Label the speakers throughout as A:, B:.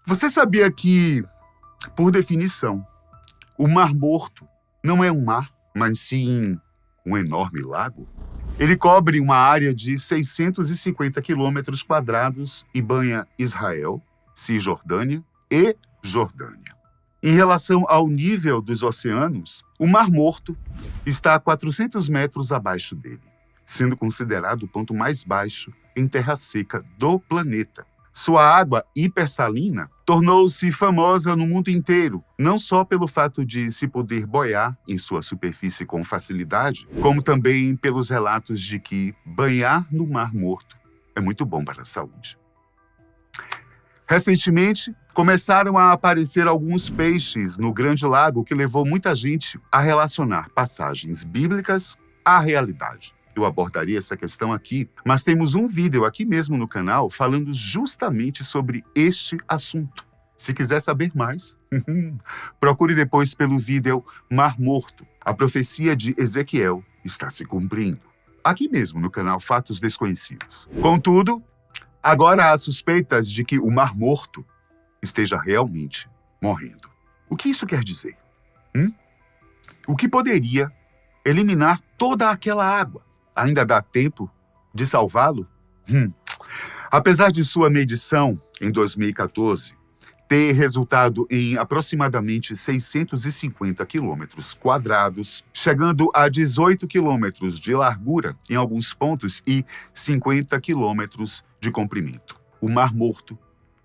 A: Você sabia que, por definição, o Mar Morto não é um mar, mas sim um enorme lago? Ele cobre uma área de 650 quilômetros quadrados e banha Israel, Cisjordânia e Jordânia. Em relação ao nível dos oceanos, o Mar Morto está a 400 metros abaixo dele, sendo considerado o ponto mais baixo em terra seca do planeta. Sua água hipersalina tornou-se famosa no mundo inteiro, não só pelo fato de se poder boiar em sua superfície com facilidade, como também pelos relatos de que banhar no Mar Morto é muito bom para a saúde. Recentemente, começaram a aparecer alguns peixes no Grande Lago que levou muita gente a relacionar passagens bíblicas à realidade. Eu abordaria essa questão aqui, mas temos um vídeo aqui mesmo no canal falando justamente sobre este assunto. Se quiser saber mais, procure depois pelo vídeo Mar Morto. A profecia de Ezequiel está se cumprindo. Aqui mesmo no canal Fatos Desconhecidos. Contudo, agora há suspeitas de que o Mar Morto esteja realmente morrendo. O que isso quer dizer? O que poderia eliminar toda aquela água? Ainda dá tempo de salvá-lo? Apesar de sua medição, em 2014, ter resultado em aproximadamente 650 quilômetros quadrados, chegando a 18 quilômetros de largura em alguns pontos e 50 quilômetros de comprimento. O Mar Morto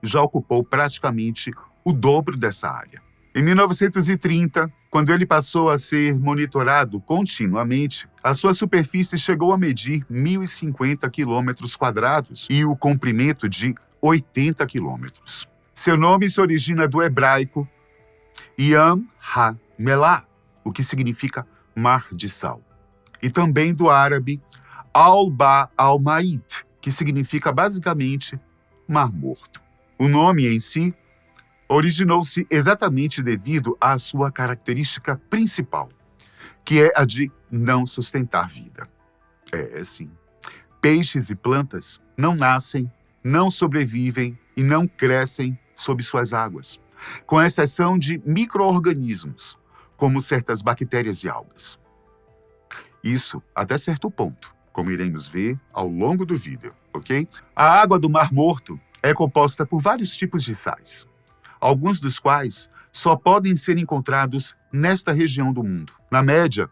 A: já ocupou praticamente o dobro dessa área. Em 1930, quando ele passou a ser monitorado continuamente, a sua superfície chegou a medir 1.050 quilômetros quadrados e o comprimento de 80 quilômetros. Seu nome se origina do hebraico Yam Ha-Melah, o que significa mar de sal, e também do árabe Al-Ba Al-Maid, que significa basicamente Mar Morto. O nome em si originou-se exatamente devido à sua característica principal, que é a de não sustentar vida. Sim. Peixes e plantas não nascem, não sobrevivem e não crescem sob suas águas, com exceção de micro-organismos, como certas bactérias e algas. Isso até certo ponto, como iremos ver ao longo do vídeo, ok? A água do Mar Morto é composta por vários tipos de sais, alguns dos quais só podem ser encontrados nesta região do mundo. Na média,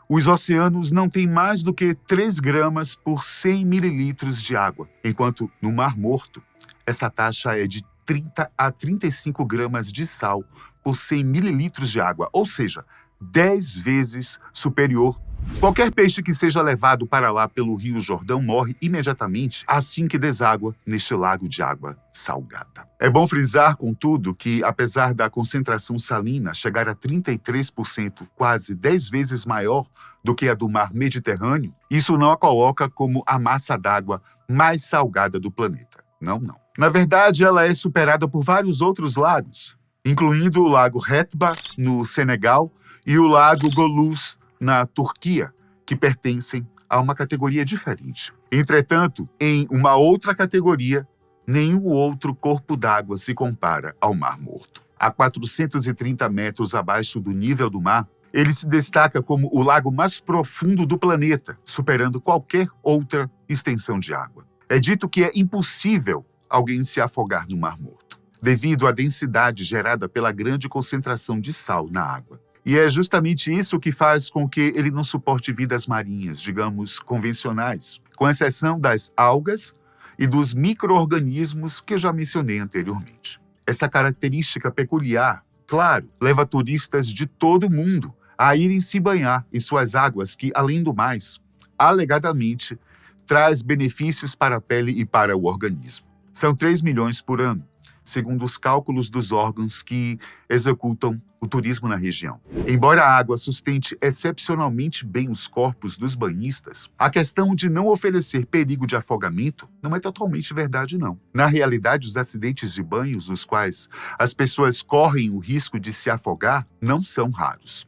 A: os oceanos não têm mais do que 3 gramas por 100 mililitros de água, enquanto no Mar Morto, essa taxa é de 30 a 35 gramas de sal por 100 mililitros de água, ou seja, 10 vezes superior. Qualquer peixe que seja levado para lá pelo Rio Jordão morre imediatamente assim que deságua neste lago de água salgada. É bom frisar, contudo, que apesar da concentração salina chegar a 33%, quase 10 vezes maior do que a do mar Mediterrâneo, isso não a coloca como a massa d'água mais salgada do planeta. Não. Na verdade, ela é superada por vários outros lagos, incluindo o lago Hetba, no Senegal, e o lago Goluz, na Turquia, que pertencem a uma categoria diferente. Entretanto, em uma outra categoria, nenhum outro corpo d'água se compara ao Mar Morto. A 430 metros abaixo do nível do mar, ele se destaca como o lago mais profundo do planeta, superando qualquer outra extensão de água. É dito que é impossível alguém se afogar no Mar Morto, devido à densidade gerada pela grande concentração de sal na água. E é justamente isso que faz com que ele não suporte vidas marinhas, digamos, convencionais, com exceção das algas e dos micro-organismos que eu já mencionei anteriormente. Essa característica peculiar, claro, leva turistas de todo o mundo a irem se banhar em suas águas que, além do mais, alegadamente, traz benefícios para a pele e para o organismo. São 3 milhões por ano, segundo os cálculos dos órgãos que executam o turismo na região. Embora a água sustente excepcionalmente bem os corpos dos banhistas, a questão de não oferecer perigo de afogamento não é totalmente verdade, não. Na realidade, os acidentes de banhos nos quais as pessoas correm o risco de se afogar não são raros.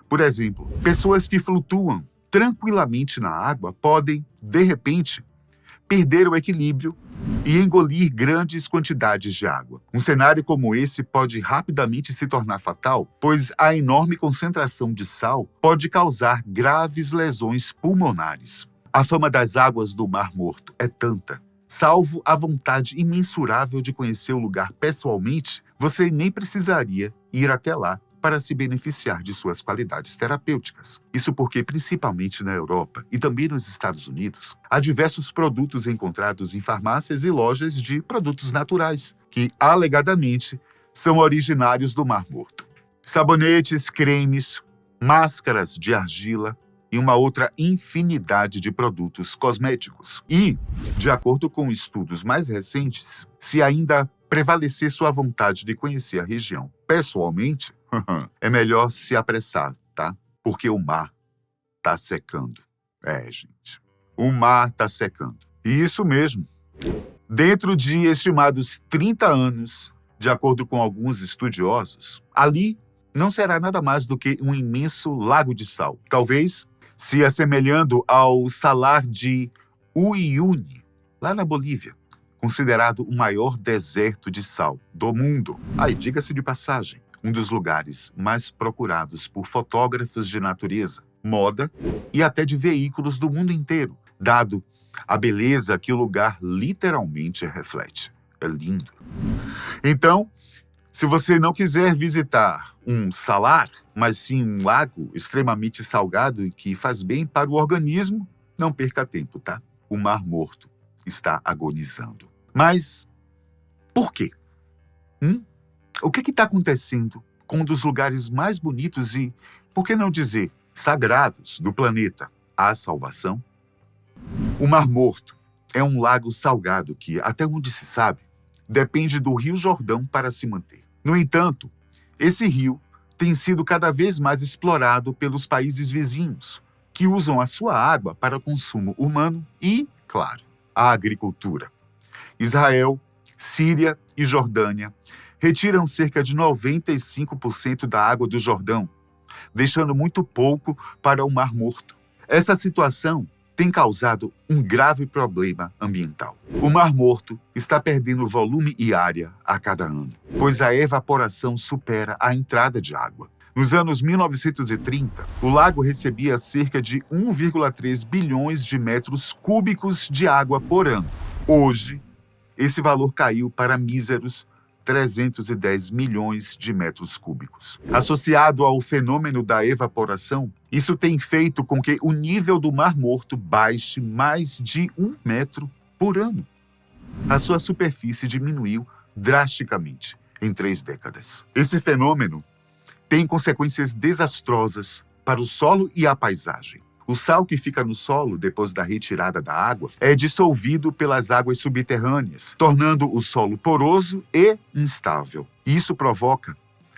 A: Por exemplo, pessoas que flutuam tranquilamente na água podem, de repente, perder o equilíbrio e engolir grandes quantidades de água. Um cenário como esse pode rapidamente se tornar fatal, pois a enorme concentração de sal pode causar graves lesões pulmonares. A fama das águas do Mar Morto é tanta. Salvo a vontade imensurável de conhecer o lugar pessoalmente, você nem precisaria ir até lá para se beneficiar de suas qualidades terapêuticas. Isso porque, principalmente na Europa e também nos Estados Unidos, há diversos produtos encontrados em farmácias e lojas de produtos naturais, que, alegadamente, são originários do Mar Morto. Sabonetes, cremes, máscaras de argila e uma outra infinidade de produtos cosméticos. E, de acordo com estudos mais recentes, se ainda prevalecer sua vontade de conhecer a região pessoalmente, é melhor se apressar, tá? Porque o mar tá secando. Gente, o mar tá secando. E isso mesmo. Dentro de estimados 30 anos, de acordo com alguns estudiosos, ali não será nada mais do que um imenso lago de sal. Talvez se assemelhando ao salar de Uyuni, lá na Bolívia, considerado o maior deserto de sal do mundo. Aí, diga-se de passagem, um dos lugares mais procurados por fotógrafos de natureza, moda e até de veículos do mundo inteiro, dado a beleza que o lugar literalmente reflete. É lindo. Então, se você não quiser visitar um salar, mas sim um lago extremamente salgado e que faz bem para o organismo, não perca tempo, tá? O Mar Morto está agonizando. Mas por quê? O que está acontecendo com um dos lugares mais bonitos e, por que não dizer, sagrados do planeta? A salvação? O Mar Morto é um lago salgado que, até onde se sabe, depende do Rio Jordão para se manter. No entanto, esse rio tem sido cada vez mais explorado pelos países vizinhos, que usam a sua água para consumo humano e, claro, a agricultura. Israel, Síria e Jordânia retiram cerca de 95% da água do Jordão, deixando muito pouco para o Mar Morto. Essa situação tem causado um grave problema ambiental. O Mar Morto está perdendo volume e área a cada ano, pois a evaporação supera a entrada de água. Nos anos 1930, o lago recebia cerca de 1,3 bilhões de metros cúbicos de água por ano. Hoje, esse valor caiu para míseros 310 milhões de metros cúbicos. Associado ao fenômeno da evaporação, isso tem feito com que o nível do Mar Morto baixe mais de 1 metro por ano. A sua superfície diminuiu drasticamente em 3 décadas. Esse fenômeno tem consequências desastrosas para o solo e a paisagem. O sal que fica no solo depois da retirada da água é dissolvido pelas águas subterrâneas, tornando o solo poroso e instável. Isso provoca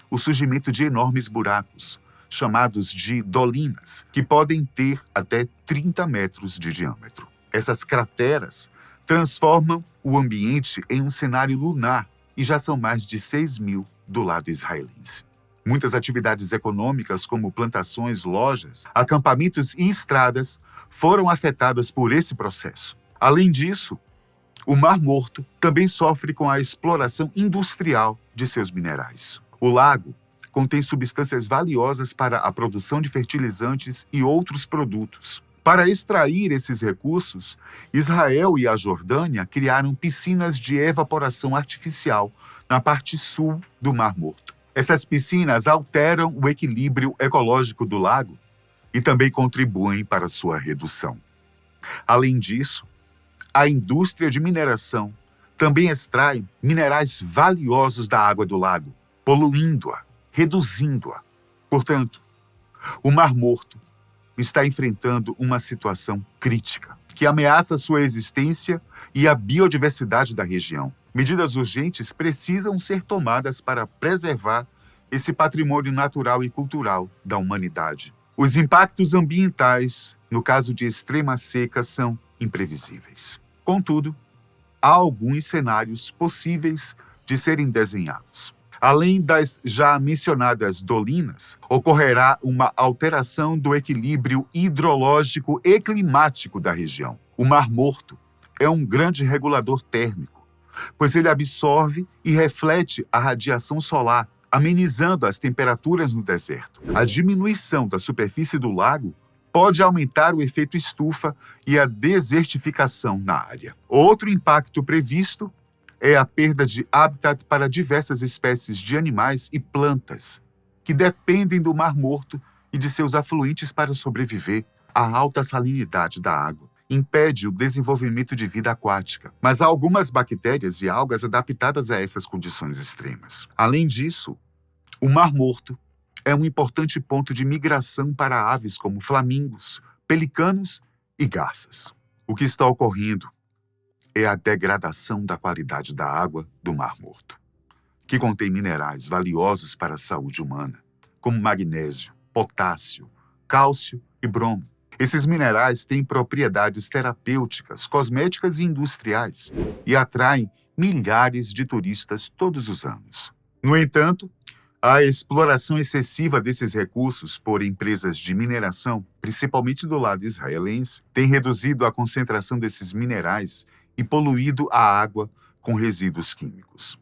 A: o surgimento de enormes buracos, chamados de dolinas, que podem ter até 30 metros de diâmetro. Essas crateras transformam o ambiente em um cenário lunar e já são mais de 6.000 do lado israelense. Muitas atividades econômicas, como plantações, lojas, acampamentos e estradas, foram afetadas por esse processo. Além disso, o Mar Morto também sofre com a exploração industrial de seus minerais. O lago contém substâncias valiosas para a produção de fertilizantes e outros produtos. Para extrair esses recursos, Israel e a Jordânia criaram piscinas de evaporação artificial na parte sul do Mar Morto. Essas piscinas alteram o equilíbrio ecológico do lago e também contribuem para sua redução. Além disso, a indústria de mineração também extrai minerais valiosos da água do lago, poluindo-a, reduzindo-a. Portanto, o Mar Morto está enfrentando uma situação crítica que ameaça sua existência e a biodiversidade da região. Medidas urgentes precisam ser tomadas para preservar esse patrimônio natural e cultural da humanidade. Os impactos ambientais, no caso de extrema seca, são imprevisíveis. Contudo, há alguns cenários possíveis de serem desenhados. Além das já mencionadas dolinas, ocorrerá uma alteração do equilíbrio hidrológico e climático da região. O Mar Morto é um grande regulador térmico, pois ele absorve e reflete a radiação solar, amenizando as temperaturas no deserto. A diminuição da superfície do lago pode aumentar o efeito estufa e a desertificação na área. Outro impacto previsto é a perda de habitat para diversas espécies de animais e plantas, que dependem do Mar Morto e de seus afluentes para sobreviver. A alta salinidade da água impede o desenvolvimento de vida aquática, mas há algumas bactérias e algas adaptadas a essas condições extremas. Além disso, o Mar Morto é um importante ponto de migração para aves como flamingos, pelicanos e garças. O que está ocorrendo é a degradação da qualidade da água do Mar Morto, que contém minerais valiosos para a saúde humana, como magnésio, potássio, cálcio e bromo. Esses minerais têm propriedades terapêuticas, cosméticas e industriais e atraem milhares de turistas todos os anos. No entanto, a exploração excessiva desses recursos por empresas de mineração, principalmente do lado israelense, tem reduzido a concentração desses minerais e poluído a água com resíduos químicos.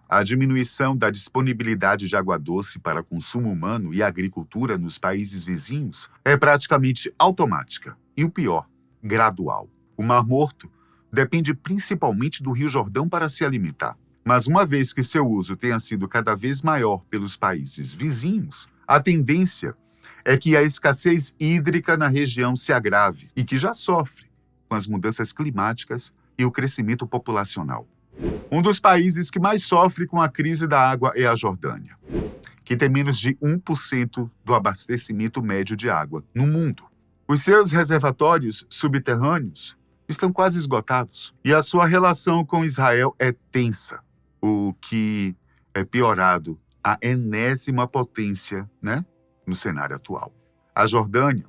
A: A diminuição da disponibilidade de água doce para consumo humano e agricultura nos países vizinhos é praticamente automática e, o pior, gradual. O Mar Morto depende principalmente do Rio Jordão para se alimentar. Mas uma vez que seu uso tenha sido cada vez maior pelos países vizinhos, a tendência é que a escassez hídrica na região se agrave e que já sofre com as mudanças climáticas e o crescimento populacional. Um dos países que mais sofre com a crise da água é a Jordânia, que tem menos de 1% do abastecimento médio de água no mundo. Os seus reservatórios subterrâneos estão quase esgotados e a sua relação com Israel é tensa, o que é piorado à enésima potência, no cenário atual. A Jordânia,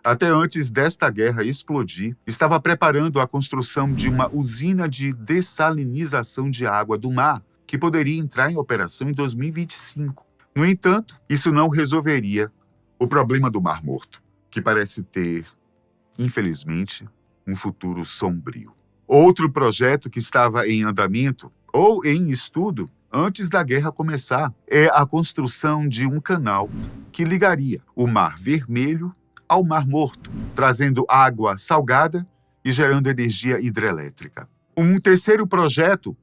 A: até antes desta guerra explodir, estava preparando a construção de uma usina de dessalinização de água do mar, que poderia entrar em operação em 2025. No entanto, isso não resolveria o problema do Mar Morto, que parece ter, infelizmente, um futuro sombrio. Outro projeto que estava em andamento ou em estudo antes da guerra começar é a construção de um canal que ligaria o Mar Vermelho ao Mar Morto, trazendo água salgada e gerando energia hidrelétrica. Um terceiro projeto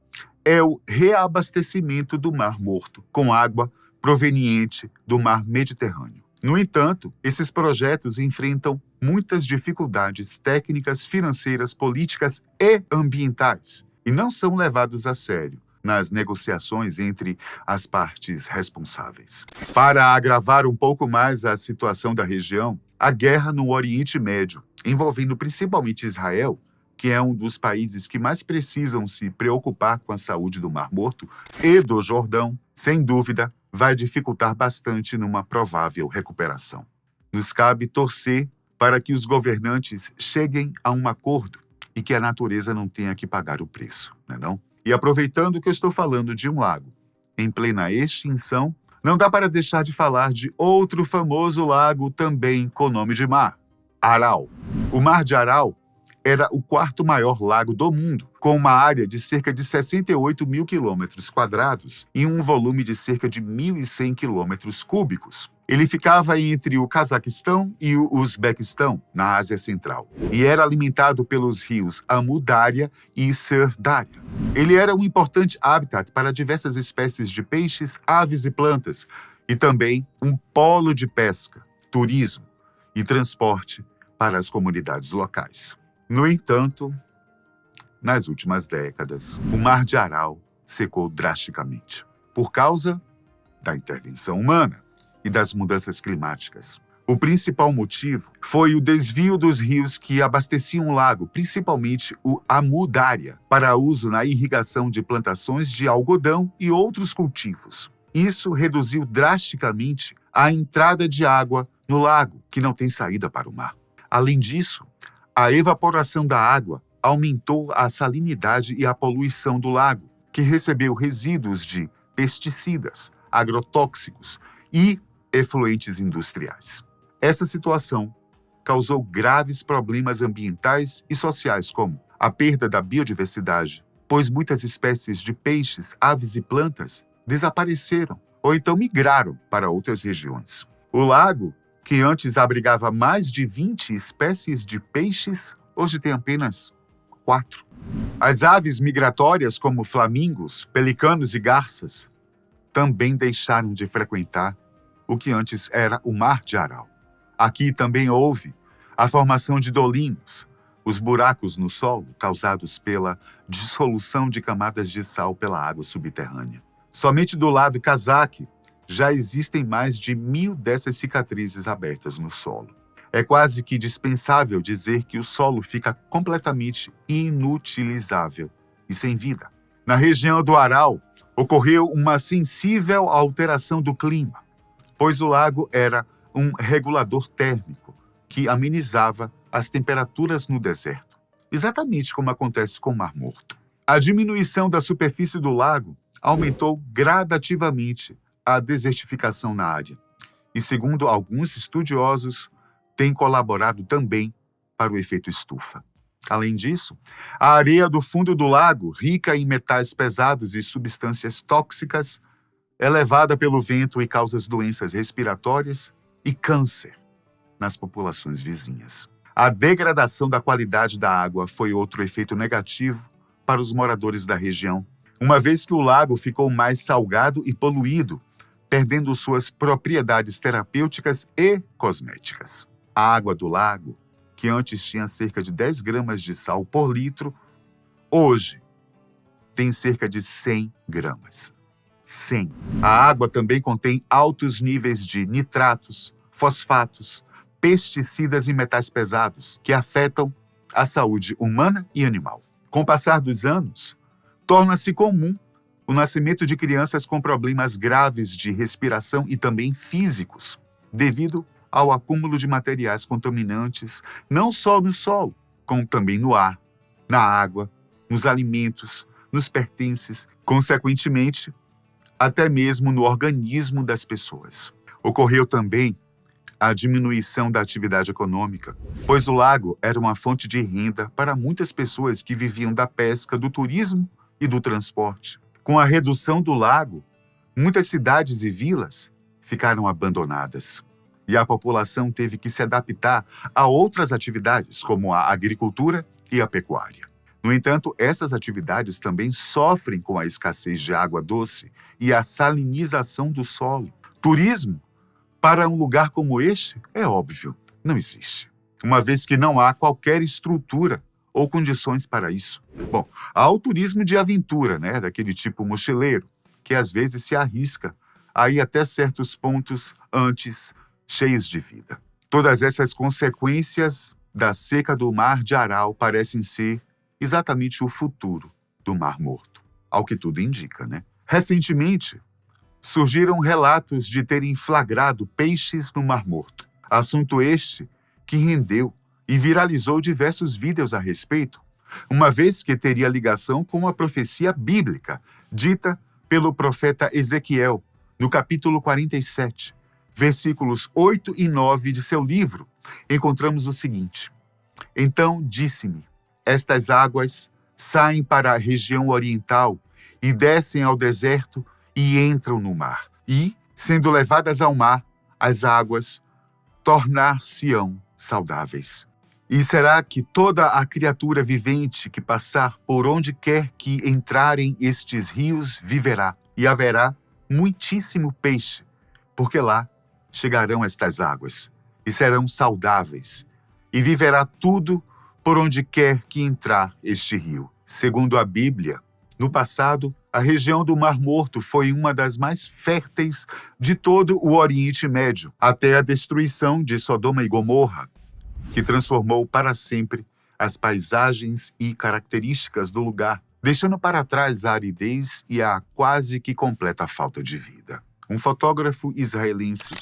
A: é o reabastecimento do Mar Morto com água proveniente do Mar Mediterrâneo. No entanto, esses projetos enfrentam muitas dificuldades técnicas, financeiras, políticas e ambientais e não são levados a sério nas negociações entre as partes responsáveis. Para agravar um pouco mais a situação da região, a guerra no Oriente Médio, envolvendo principalmente Israel, que é um dos países que mais precisam se preocupar com a saúde do Mar Morto e do Jordão, sem dúvida, vai dificultar bastante numa provável recuperação. Nos cabe torcer para que os governantes cheguem a um acordo e que a natureza não tenha que pagar o preço, não é não? E aproveitando que eu estou falando de um lago em plena extinção, não dá para deixar de falar de outro famoso lago também com nome de mar, Aral. O Mar de Aral era o quarto maior lago do mundo, com uma área de cerca de 68 mil quilômetros quadrados e um volume de cerca de 1.100 quilômetros cúbicos. Ele ficava entre o Cazaquistão e o Uzbequistão, na Ásia Central, e era alimentado pelos rios Amu Darya e Sir-Darya. Ele era um importante habitat para diversas espécies de peixes, aves e plantas, e também um polo de pesca, turismo e transporte para as comunidades locais. No entanto, nas últimas décadas, o Mar de Aral secou drasticamente, por causa da intervenção humana e das mudanças climáticas. O principal motivo foi o desvio dos rios que abasteciam o lago, principalmente o Amu Darya, para uso na irrigação de plantações de algodão e outros cultivos. Isso reduziu drasticamente a entrada de água no lago, que não tem saída para o mar. Além disso, a evaporação da água aumentou a salinidade e a poluição do lago, que recebeu resíduos de pesticidas, agrotóxicos e efluentes industriais. Essa situação causou graves problemas ambientais e sociais, como a perda da biodiversidade, pois muitas espécies de peixes, aves e plantas desapareceram ou então migraram para outras regiões. O lago, que antes abrigava mais de 20 espécies de peixes, hoje tem apenas 4. As aves migratórias, como flamingos, pelicanos e garças, também deixaram de frequentar o que antes era o Mar de Aral. Aqui também houve a formação de dolinhos, os buracos no solo causados pela dissolução de camadas de sal pela água subterrânea. Somente do lado cazaque já existem mais de 1.000 dessas cicatrizes abertas no solo. É quase que dispensável dizer que o solo fica completamente inutilizável e sem vida. Na região do Aral, ocorreu uma sensível alteração do clima, pois o lago era um regulador térmico que amenizava as temperaturas no deserto, exatamente como acontece com o Mar Morto. A diminuição da superfície do lago aumentou gradativamente a desertificação na área e, segundo alguns estudiosos, tem colaborado também para o efeito estufa. Além disso, a areia do fundo do lago, rica em metais pesados e substâncias tóxicas, é levada pelo vento e causa doenças respiratórias e câncer nas populações vizinhas. A degradação da qualidade da água foi outro efeito negativo para os moradores da região, uma vez que o lago ficou mais salgado e poluído, perdendo suas propriedades terapêuticas e cosméticas. A água do lago, que antes tinha cerca de 10 gramas de sal por litro, hoje tem cerca de 100 gramas. 100. A água também contém altos níveis de nitratos, fosfatos, pesticidas e metais pesados que afetam a saúde humana e animal. Com o passar dos anos, torna-se comum o nascimento de crianças com problemas graves de respiração e também físicos, devido ao acúmulo de materiais contaminantes, não só no solo, como também no ar, na água, nos alimentos, nos pertences, consequentemente, até mesmo no organismo das pessoas. Ocorreu também a diminuição da atividade econômica, pois o lago era uma fonte de renda para muitas pessoas que viviam da pesca, do turismo e do transporte. Com a redução do lago, muitas cidades e vilas ficaram abandonadas e a população teve que se adaptar a outras atividades, como a agricultura e a pecuária. No entanto, essas atividades também sofrem com a escassez de água doce e a salinização do solo. Turismo, para um lugar como este, é óbvio, não existe, uma vez que não há qualquer estrutura ou condições para isso. Bom, há o turismo de aventura, daquele tipo mochileiro, que às vezes se arrisca a ir até certos pontos antes cheios de vida. Todas essas consequências da seca do Mar de Aral parecem ser exatamente o futuro do Mar Morto, ao que tudo indica, Recentemente, surgiram relatos de terem flagrado peixes no Mar Morto. Assunto este que rendeu e viralizou diversos vídeos a respeito, uma vez que teria ligação com a profecia bíblica dita pelo profeta Ezequiel, no capítulo 47, versículos 8 e 9 de seu livro. Encontramos o seguinte: Então disse-me, estas águas saem para a região oriental e descem ao deserto e entram no mar. E, sendo levadas ao mar, as águas tornar-se-ão saudáveis. E será que toda a criatura vivente que passar por onde quer que entrarem estes rios viverá, e haverá muitíssimo peixe, porque lá chegarão estas águas, e serão saudáveis, e viverá tudo por onde quer que entrar este rio. Segundo a Bíblia, no passado, a região do Mar Morto foi uma das mais férteis de todo o Oriente Médio, até a destruição de Sodoma e Gomorra, que transformou para sempre as paisagens e características do lugar, deixando para trás a aridez e a quase que completa falta de vida. Um fotógrafo israelense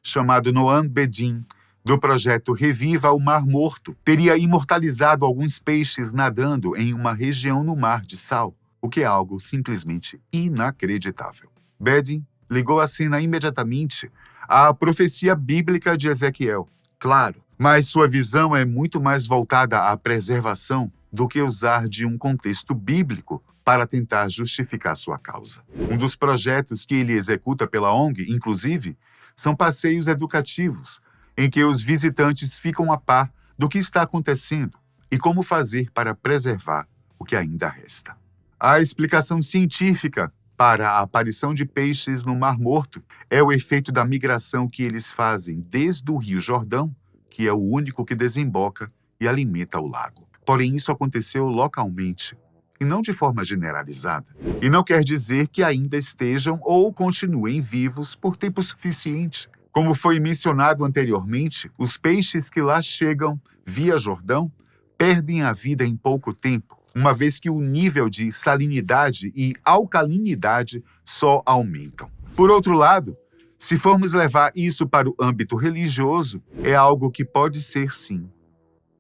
A: chamado Noam Bedin, do projeto Reviva o Mar Morto, teria imortalizado alguns peixes nadando em uma região no Mar de Sal, o que é algo simplesmente inacreditável. Bedin ligou a cena imediatamente à profecia bíblica de Ezequiel. Claro, Mas sua visão é muito mais voltada à preservação do que usar de um contexto bíblico para tentar justificar sua causa. Um dos projetos que ele executa pela ONG, inclusive, são passeios educativos, em que os visitantes ficam a par do que está acontecendo e como fazer para preservar o que ainda resta. A explicação científica para a aparição de peixes no Mar Morto é o efeito da migração que eles fazem desde o Rio Jordão, que é o único que desemboca e alimenta o lago. Porém, isso aconteceu localmente e não de forma generalizada. E não quer dizer que ainda estejam ou continuem vivos por tempo suficiente. Como foi mencionado anteriormente, os peixes que lá chegam via Jordão perdem a vida em pouco tempo, uma vez que o nível de salinidade e alcalinidade só aumentam. Por outro lado, se formos levar isso para o âmbito religioso, é algo que pode ser, sim,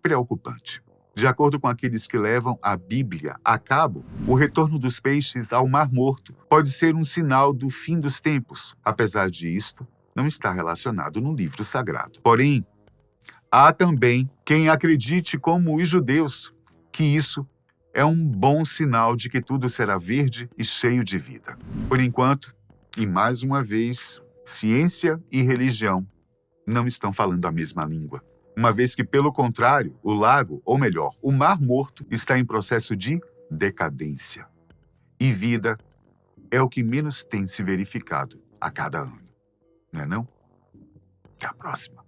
A: preocupante. De acordo com aqueles que levam a Bíblia a cabo, o retorno dos peixes ao Mar Morto pode ser um sinal do fim dos tempos. Apesar disto, não está relacionado no livro sagrado. Porém, há também quem acredite, como os judeus, que isso é um bom sinal de que tudo será verde e cheio de vida. Por enquanto, e mais uma vez, ciência e religião não estão falando a mesma língua. Uma vez que, pelo contrário, o lago, ou melhor, o Mar Morto, está em processo de decadência. E vida é o que menos tem se verificado a cada ano. Não é não? Até a próxima.